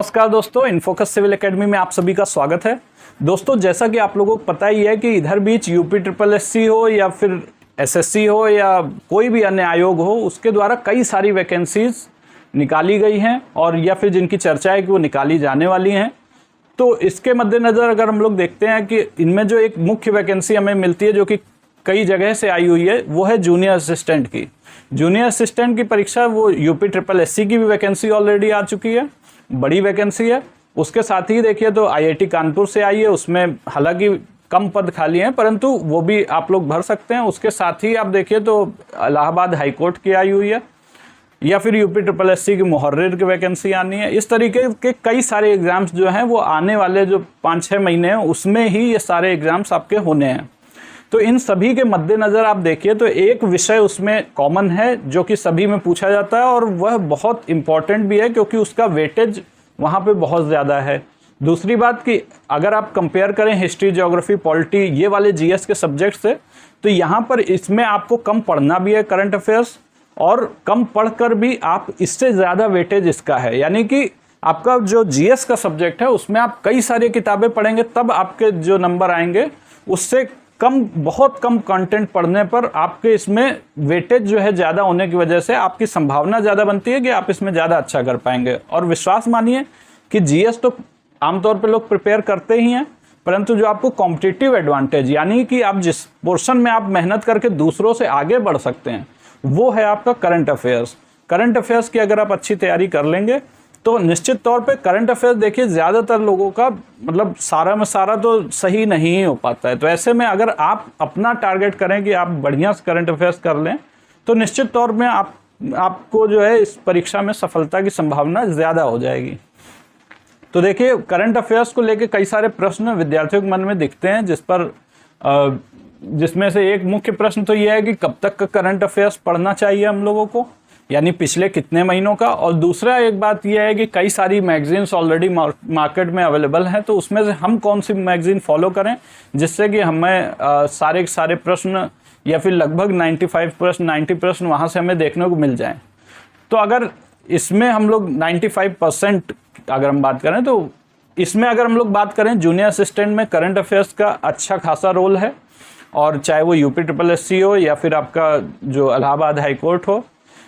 नमस्कार दोस्तों, इन्फोकस civil academy में आप सभी का स्वागत है। दोस्तों, जैसा कि आप लोगों को पता ही है कि इधर बीच यूपी ट्रिपल एससी हो या फिर एसएससी हो या कोई भी अन्य आयोग हो, उसके द्वारा कई सारी वैकेंसीज निकाली गई हैं और या फिर जिनकी चर्चा है कि वो निकाली जाने वाली हैं। तो इसके मद्देनज़र अगर हम लोग देखते हैं कि इनमें जो एक मुख्य वैकेंसी हमें मिलती है जो कि कई जगह से आई हुई है, वो है जूनियर असिस्टेंट की। जूनियर असिस्टेंट की परीक्षा वो यूपी ट्रिपल एससी की भी वैकेंसी ऑलरेडी आ चुकी है, बड़ी वैकेंसी है। उसके साथ ही देखिए तो आईआईटी कानपुर से आई है, उसमें हालांकि कम पद खाली हैं परंतु वो भी आप लोग भर सकते हैं। उसके साथ ही आप देखिए तो इलाहाबाद हाईकोर्ट की आई हुई है या फिर यूपी ट्रिपल एससी की मुहर्रिर की वैकेंसी आनी है। इस तरीके के कई सारे एग्जाम्स जो हैं वो आने वाले जो 5-6 महीने हैं उसमें ही ये सारे एग्जाम्स आपके होने हैं। तो इन सभी के मद्देनज़र आप देखिए तो एक विषय उसमें कॉमन है जो कि सभी में पूछा जाता है और वह बहुत इम्पॉर्टेंट भी है क्योंकि उसका वेटेज वहाँ पे बहुत ज़्यादा है। दूसरी बात कि अगर आप कंपेयर करें हिस्ट्री, ज्योग्राफी, पॉलिटी ये वाले जीएस के सब्जेक्ट से, तो यहाँ पर इसमें आपको कम पढ़ना भी है करंट अफेयर्स, और कम पढ़कर भी आप इससे ज़्यादा वेटेज इसका है। यानी कि आपका जो जीएस का सब्जेक्ट है उसमें आप कई सारी किताबें पढ़ेंगे तब आपके जो नंबर आएंगे, उससे कम, बहुत कम कंटेंट पढ़ने पर आपके इसमें वेटेज जो है ज़्यादा होने की वजह से आपकी संभावना ज़्यादा बनती है कि आप इसमें ज़्यादा अच्छा कर पाएंगे। और विश्वास मानिए कि जीएस तो आमतौर पे लोग प्रिपेयर करते ही हैं, परंतु जो आपको कॉम्पिटिटिव एडवांटेज यानी कि आप जिस पोर्शन में आप मेहनत करके दूसरों से आगे बढ़ सकते हैं वो है आपका करंट अफेयर्स। करंट अफेयर्स की अगर आप अच्छी तैयारी कर लेंगे तो निश्चित तौर पे करंट अफेयर्स देखिए ज़्यादातर लोगों का मतलब सारा में सारा तो सही नहीं हो पाता है। तो ऐसे में अगर आप अपना टारगेट करें कि आप बढ़िया से करंट अफेयर्स कर लें तो निश्चित तौर में आपको जो है इस परीक्षा में सफलता की संभावना ज़्यादा हो जाएगी। तो देखिए करंट अफेयर्स को लेके कई सारे प्रश्न विद्यार्थियों के मन में दिखते हैं जिसमें से एक मुख्य प्रश्न तो यह है कि कब तक का करंट अफेयर्स पढ़ना चाहिए हम लोगों को, यानी पिछले कितने महीनों का। और दूसरा एक बात यह है कि कई सारी मैगजीन्स ऑलरेडी मार्केट में अवेलेबल हैं, तो उसमें से हम कौन सी मैगजीन फॉलो करें जिससे कि हमें सारे के सारे प्रश्न या फिर लगभग 90 प्रश्न वहाँ से हमें देखने को मिल जाएं। तो अगर इसमें हम लोग 95% अगर हम बात करें तो इसमें अगर हम लोग बात करें जूनियर असिस्टेंट में करंट अफेयर्स का अच्छा खासा रोल है, और चाहे वो यूपी ट्रिपल एससी हो या फिर आपका जो इलाहाबाद हाईकोर्ट हो,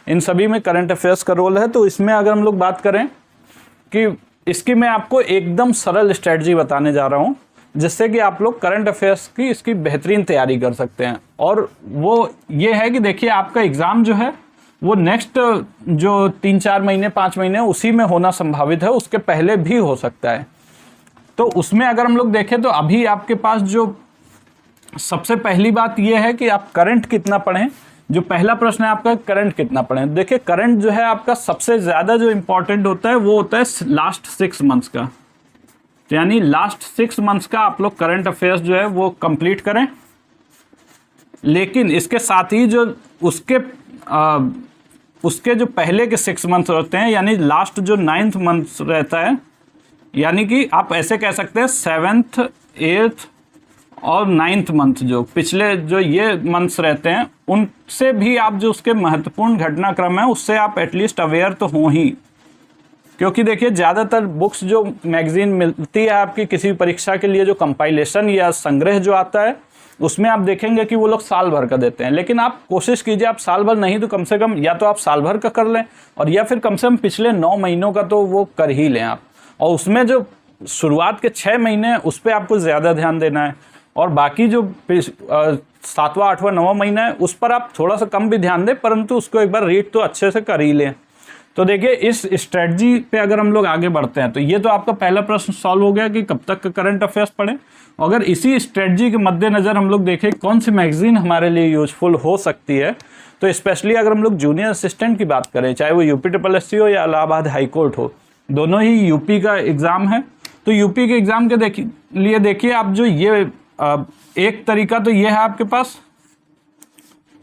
इन सभी में करंट अफेयर्स का रोल है। तो इसमें अगर हम लोग बात करें कि इसकी मैं आपको एकदम सरल स्ट्रेटजी बताने जा रहा हूँ जिससे कि आप लोग करंट अफेयर्स की इसकी बेहतरीन तैयारी कर सकते हैं। और वो ये है कि देखिए आपका एग्ज़ाम जो है वो नेक्स्ट जो 3-4 महीने 5 महीने उसी में होना संभावित है, उसके पहले भी हो सकता है। तो उसमें अगर हम लोग देखें तो अभी आपके पास जो सबसे पहली बात यह है कि आप करंट कितना पढ़ें। जो पहला प्रश्न है आपका, करंट कितना पढ़ें। देखिए करंट जो है आपका सबसे ज़्यादा जो इम्पोर्टेंट होता है वो होता है लास्ट 6 मंथ्स का, यानी लास्ट 6 मंथ्स का आप लोग करंट अफेयर्स जो है वो कंप्लीट करें। लेकिन इसके साथ ही जो उसके जो पहले के 6 मंथ्स होते हैं, यानी लास्ट जो 9th मंथ रहता है, यानी कि आप ऐसे कह सकते हैं 7th, 8th और 9th मंथ, जो पिछले जो ये मंथ्स रहते हैं उनसे भी आप जो उसके महत्वपूर्ण घटनाक्रम है उससे आप एटलीस्ट अवेयर तो हों ही। क्योंकि देखिए ज़्यादातर बुक्स जो मैगजीन मिलती है आपकी किसी परीक्षा के लिए, जो कंपाइलेशन या संग्रह जो आता है उसमें आप देखेंगे कि वो लोग साल भर का देते हैं। लेकिन आप कोशिश कीजिए आप साल भर नहीं तो कम से कम या तो आप साल भर का कर लें और या फिर कम से कम पिछले 9 महीनों का तो वो कर ही लें आप। और उसमें जो शुरुआत के 6 महीने उस पर आपको ज़्यादा ध्यान देना है, और बाकी जो 7वां, 8वां, 9वां महीना है उस पर आप थोड़ा सा कम भी ध्यान दें, परंतु उसको एक बार रीड तो अच्छे से कर ही लें। तो देखिए इस स्ट्रेटजी पे अगर हम लोग आगे बढ़ते हैं तो ये तो आपका पहला प्रश्न सॉल्व हो गया कि कब तक का करंट अफेयर्स पढ़ें। अगर इसी स्ट्रेटजी के मद्देनज़र हम लोग देखें कौन सी मैगजीन हमारे लिए यूजफुल हो सकती है, तो स्पेशली अगर हम लोग जूनियर असिस्टेंट की बात करें, चाहे वो यूपी ट्रिपल एससी हो या इलाहाबाद हाईकोर्ट हो, दोनों ही यूपी का एग्ज़ाम है। तो यूपी के एग्ज़ाम के लिए देखिए आप जो ये एक तरीका तो ये है आपके पास,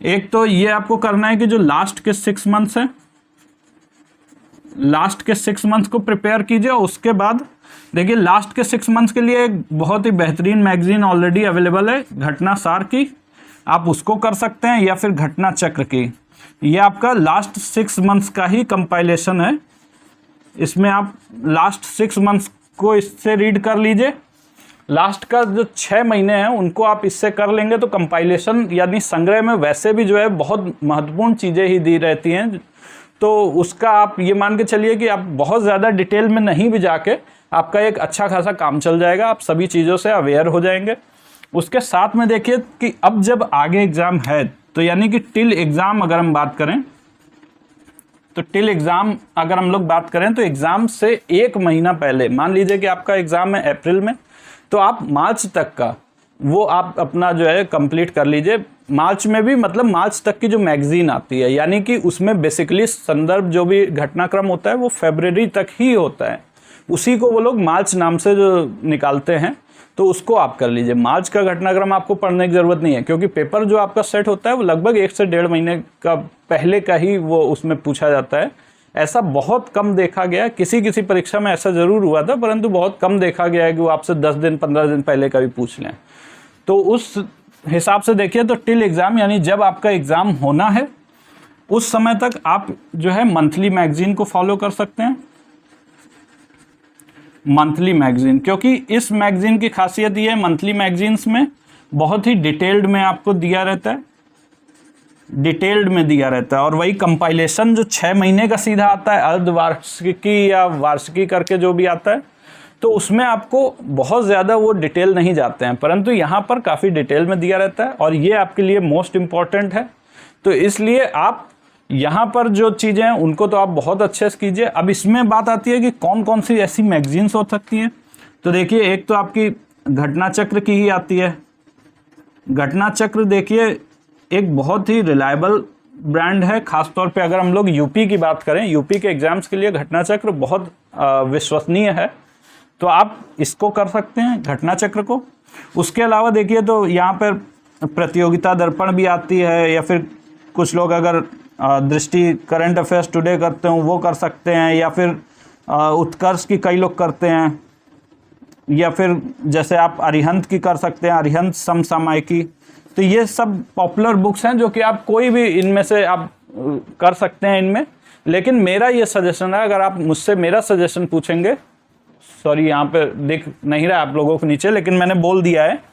एक तो ये आपको करना है कि जो लास्ट के 6 मंथ्स हैं, लास्ट के 6 मंथ्स को प्रिपेयर कीजिए। उसके बाद देखिए लास्ट के 6 मंथ्स के लिए एक बहुत ही बेहतरीन मैगजीन ऑलरेडी अवेलेबल है घटना सार की, आप उसको कर सकते हैं, या फिर घटना चक्र की। ये आपका लास्ट 6 मंथ्स का ही कंपाइलेशन है इसमें आप लास्ट 6 मंथ्स को इससे रीड कर लीजिए। लास्ट का जो 6 महीने हैं उनको आप इससे कर लेंगे तो कंपाइलेशन यानी संग्रह में वैसे भी जो है बहुत महत्वपूर्ण चीज़ें ही दी रहती हैं, तो उसका आप ये मान के चलिए कि आप बहुत ज़्यादा डिटेल में नहीं भी जाके आपका एक अच्छा खासा काम चल जाएगा, आप सभी चीज़ों से अवेयर हो जाएंगे। उसके साथ में देखिए कि अब जब आगे एग्ज़ाम है तो यानी कि टिल एग्ज़ाम अगर हम बात करें तो टिल एग्ज़ाम अगर हम लोग बात करें तो एग्ज़ाम से 1 महीना पहले, मान लीजिए कि आपका एग्ज़ाम है अप्रैल में, तो आप मार्च तक का वो आप अपना जो है कंप्लीट कर लीजिए। मार्च में भी मतलब मार्च तक की जो मैगज़ीन आती है, यानी कि उसमें बेसिकली संदर्भ जो भी घटनाक्रम होता है वो फरवरी तक ही होता है, उसी को वो लोग मार्च नाम से जो निकालते हैं, तो उसको आप कर लीजिए। मार्च का घटनाक्रम आपको पढ़ने की ज़रूरत नहीं है, क्योंकि पेपर जो आपका सेट होता है वो लगभग 1 से 1.5 महीने का पहले का ही वो उसमें पूछा जाता है। ऐसा बहुत कम देखा गया, किसी परीक्षा में ऐसा ज़रूर हुआ था, परंतु बहुत कम देखा गया है कि वो आपसे 10 दिन 15 दिन पहले का भी पूछ लें। तो उस हिसाब से देखिए तो टिल एग्ज़ाम यानी जब आपका एग्ज़ाम होना है उस समय तक आप जो है मंथली मैगज़ीन को फॉलो कर सकते हैं। मंथली मैगज़ीन, क्योंकि इस मैगज़ीन की खासियत ये है, मंथली मैगज़ीन्स में बहुत ही डिटेल्ड में आपको दिया रहता है, डिटेल्ड में दिया रहता है। और वही कंपाइलेशन जो 6 महीने का सीधा आता है, अर्धवार्षिकी या वार्षिकी करके जो भी आता है, तो उसमें आपको बहुत ज़्यादा वो डिटेल नहीं जाते हैं, परंतु यहाँ पर काफ़ी डिटेल में दिया रहता है और ये आपके लिए मोस्ट इम्पॉर्टेंट है। तो इसलिए आप यहाँ पर जो चीज़ें हैं उनको तो आप बहुत अच्छे से कीजिए। अब इसमें बात आती है कि कौन कौन सी ऐसी मैगज़ीन्स हो सकती हैं। तो देखिए, एक तो आपकी घटना चक्र की ही आती है। घटना चक्र देखिए एक बहुत ही रिलायबल ब्रांड है, ख़ासतौर पे अगर हम लोग यूपी की बात करें, यूपी के एग्ज़ाम्स के लिए घटना चक्र बहुत विश्वसनीय है, तो आप इसको कर सकते हैं, घटना चक्र को। उसके अलावा देखिए तो यहाँ पर प्रतियोगिता दर्पण भी आती है, या फिर कुछ लोग अगर दृष्टि करंट अफेयर्स टुडे करते हो वो कर सकते हैं, या फिर उत्कर्ष की कई लोग करते हैं, या फिर जैसे आप अरिहंत की कर सकते हैं, अरिहंत समसामयिकी। तो ये सब पॉपुलर बुक्स हैं जो कि आप कोई भी इनमें से आप कर सकते हैं इनमें। लेकिन मेरा ये सजेशन है, अगर आप मुझसे मेरा सजेशन पूछेंगे, सॉरी यहाँ पे दिख नहीं रहा आप लोगों को नीचे, लेकिन मैंने बोल दिया है,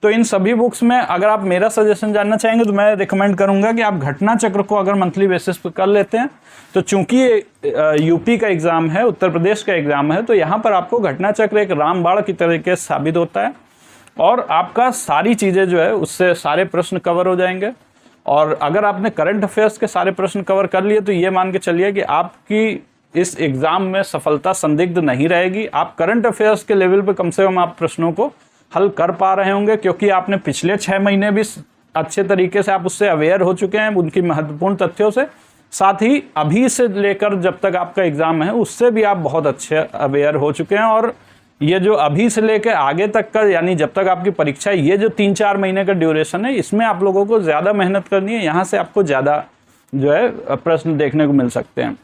तो इन सभी बुक्स में अगर आप मेरा सजेशन जानना चाहेंगे तो मैं रिकमेंड करूंगा कि आप घटना चक्र को अगर मंथली बेसिस पर कर लेते हैं, तो चूंकि ये यूपी का एग्ज़ाम है, उत्तर प्रदेश का एग्ज़ाम है, तो यहाँ पर आपको घटना चक्र एक रामबाण की तरीके से साबित होता है और आपका सारी चीज़ें जो है उससे सारे प्रश्न कवर हो जाएंगे। और अगर आपने करंट अफेयर्स के सारे प्रश्न कवर कर लिए तो ये मान के चलिए कि आपकी इस एग्ज़ाम में सफलता संदिग्ध नहीं रहेगी। आप करंट अफेयर्स के लेवल पे कम से कम आप प्रश्नों को हल कर पा रहे होंगे, क्योंकि आपने पिछले 6 महीने भी अच्छे तरीके से आप उससे अवेयर हो चुके हैं उनकी महत्वपूर्ण तथ्यों से। साथ ही अभी से लेकर जब तक आपका एग्ज़ाम है उससे भी आप बहुत अच्छे अवेयर हो चुके हैं। और ये जो अभी से लेकर आगे तक का, यानी जब तक आपकी परीक्षा है, ये जो 3-4 महीने का ड्यूरेशन है, इसमें आप लोगों को ज़्यादा मेहनत करनी है। यहाँ से आपको ज़्यादा जो है प्रश्न देखने को मिल सकते हैं।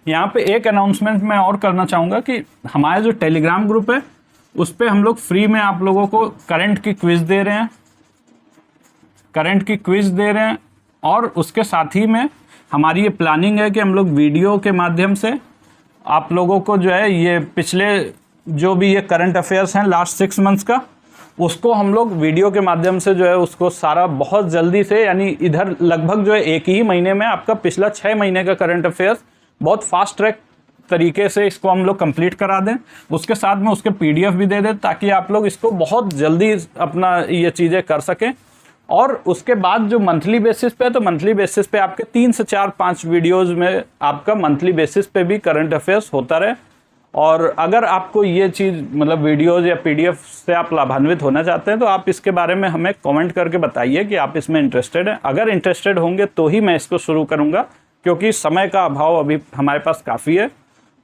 यहाँ पे एक अनाउंसमेंट मैं और करना चाहूँगा कि हमारा जो टेलीग्राम ग्रुप है उस पर हम लोग फ्री में आप लोगों को करंट की क्विज़ दे रहे हैं, करंट की क्विज़ दे रहे हैं। और उसके साथ ही में हमारी ये प्लानिंग है कि हम लोग वीडियो के माध्यम से आप लोगों को जो है ये पिछले जो भी ये करंट अफेयर्स हैं लास्ट 6 मंथ्स का, उसको हम लोग वीडियो के माध्यम से जो है उसको सारा बहुत जल्दी से, यानी इधर लगभग जो है 1 ही महीने में आपका पिछला 6 महीने का करंट अफेयर्स बहुत फास्ट ट्रैक तरीके से इसको हम लोग कंप्लीट करा दें। उसके साथ में उसके PDF भी दे दें ताकि आप लोग इसको बहुत जल्दी अपना ये चीज़ें कर सकें। और उसके बाद जो मंथली बेसिस पे है, तो मंथली बेसिस पे आपके 3 से 4-5 वीडियोस में आपका मंथली बेसिस पे भी करंट अफेयर्स होता रहे। और अगर आपको ये चीज़ मतलब वीडियोज़ या PDF से आप लाभान्वित होना चाहते हैं तो आप इसके बारे में हमें कमेंट करके बताइए कि आप इसमें इंटरेस्टेड हैं। अगर इंटरेस्टेड होंगे तो ही मैं इसको शुरू करूँगा, क्योंकि समय का अभाव अभी हमारे पास काफ़ी है।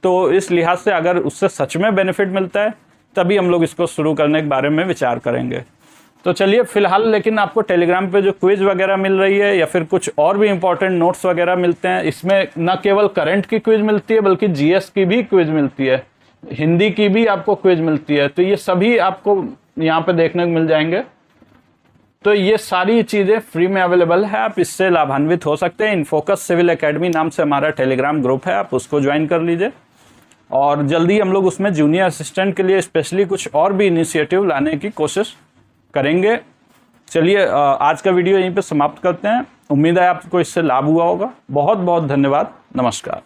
तो इस लिहाज से अगर उससे सच में बेनिफिट मिलता है तभी हम लोग इसको शुरू करने के बारे में विचार करेंगे। तो चलिए फ़िलहाल लेकिन आपको टेलीग्राम पे जो क्विज़ वगैरह मिल रही है या फिर कुछ और भी इंपॉर्टेंट नोट्स वगैरह मिलते हैं, इसमें न केवल करंट की क्विज़ मिलती है बल्कि GS की भी क्विज़ मिलती है, हिंदी की भी आपको क्विज़ मिलती है। तो ये सभी आपको यहाँ पे देखने को मिल जाएंगे। तो ये सारी चीज़ें फ्री में अवेलेबल है, आप इससे लाभान्वित हो सकते हैं। इनफोकस सिविल एकेडमी नाम से हमारा टेलीग्राम ग्रुप है, आप उसको ज्वाइन कर लीजिए। और जल्दी हम लोग उसमें जूनियर असिस्टेंट के लिए स्पेशली कुछ और भी इनिशिएटिव लाने की कोशिश करेंगे। चलिए आज का वीडियो यहीं पे समाप्त करते हैं। उम्मीद है आपको इससे लाभ हुआ होगा। बहुत बहुत धन्यवाद। नमस्कार।